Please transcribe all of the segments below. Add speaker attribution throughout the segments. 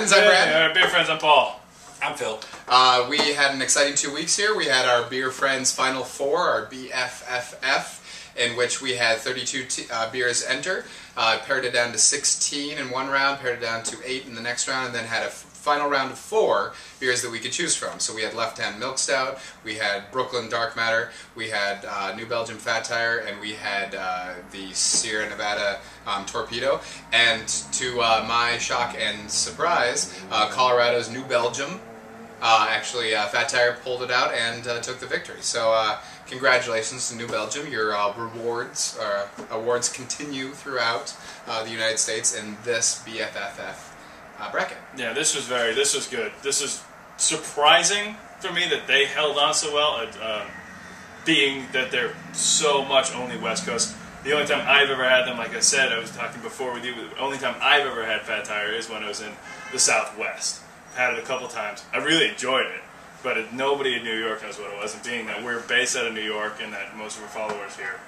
Speaker 1: Friends. I'm Brad.
Speaker 2: Beer Friends, I'm Paul.
Speaker 3: I'm Phil.
Speaker 1: We had an exciting 2 weeks here. We had our Beer Friends Final Four, our BFFF, in which we had 32 beers enter. Pared it down to 16 in one round, pared it down to 8 in the next round, and then had a final round of 4 beers that we could choose from. So we had Left Hand Milk Stout, we had Brooklyn Dark Matter, we had New Belgium Fat Tire, and we had the Sierra Nevada Torpedo. And to my shock and surprise, Colorado's New Belgium, Fat Tire pulled it out and took the victory. So congratulations to New Belgium. Your awards continue throughout the United States in this BFFF bracket.
Speaker 2: Yeah, this was good. This is surprising for me that they held on so well, being that they're so much only West Coast. The only time I've ever had them, like I said, I was talking before with you, the only time I've ever had Fat Tire is when I was in the Southwest. I've had it a couple times. I really enjoyed it, but nobody in New York knows what it was. And being that we're based out of New York and that most of our followers here,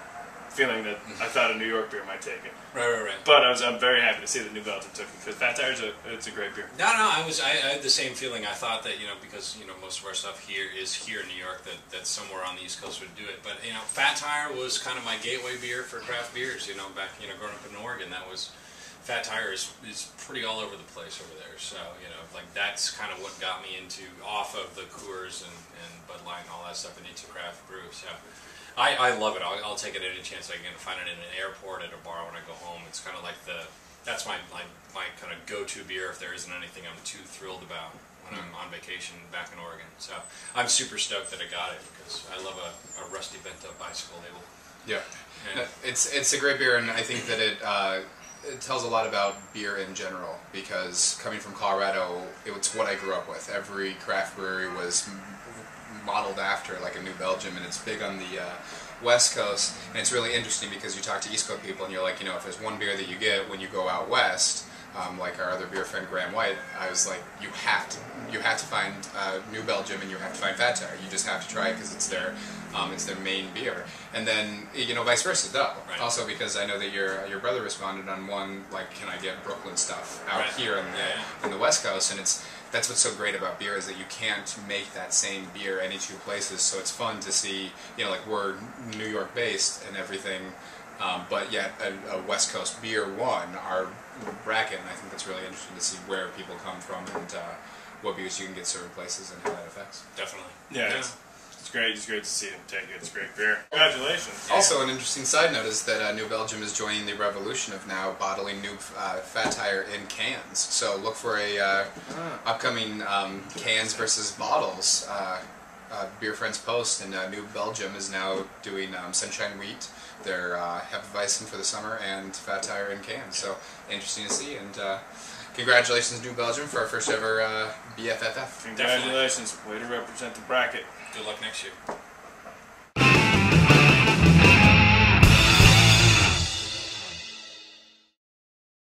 Speaker 2: feeling that I thought a New York beer might take it.
Speaker 3: Right.
Speaker 2: But I'm very happy to see that New Belgium took it, because Fat Tire it's a great beer.
Speaker 3: No, I had the same feeling. I thought that, because most of our stuff here is here in New York, that somewhere on the East Coast would do it. But Fat Tire was kind of my gateway beer for craft beers. Back growing up in Oregon, that was Fat Tire is pretty all over the place over there. So that's kind of what got me into off of the Coors and Bud Light and all that stuff and into craft brews. So I love it. I'll take it any chance I can. Find it in an airport, at a bar when I go home. It's kind of like that's my kind of go-to beer if there isn't anything I'm too thrilled about when I'm on vacation back in Oregon. So I'm super stoked that I got it, because I love a rusty bent-up bicycle label.
Speaker 1: Yeah, it's a great beer, and I think that it tells a lot about beer in general, because coming from Colorado, it's what I grew up with. Every craft brewery was modeled after like a New Belgium, and it's big on the West Coast. And it's really interesting because you talk to East Coast people and you're like, if there's one beer that you get when you go out west, like our other beer friend Graham White, I was like, you have to find New Belgium, and you have to find Fat Tire. You just have to try it because it's their main beer. And then vice versa though.
Speaker 3: Right. Also,
Speaker 1: because I know that your brother responded on one, like, can I get Brooklyn stuff out here in the West Coast, and that's what's so great about beer, is that you can't make that same beer any two places. So it's fun to see, like, we're New York based and everything, but yet a West Coast beer won our bracket, and I think that's really interesting to see where people come from and what beers you can get certain places and how that affects.
Speaker 3: Definitely.
Speaker 2: Yeah. It's great. It's great to see them take it. It's great beer. Congratulations.
Speaker 1: Also, an interesting side note is that New Belgium is joining the revolution of now bottling new Fat Tire in cans. So look for a upcoming cans versus bottles Beer Friends post, and New Belgium is now doing Sunshine Wheat, their Hefeweizen for the summer, and Fat Tire in cans. So interesting to see, and congratulations New Belgium for our first ever BFFF.
Speaker 2: Congratulations. Way to represent the bracket.
Speaker 3: Good luck next year.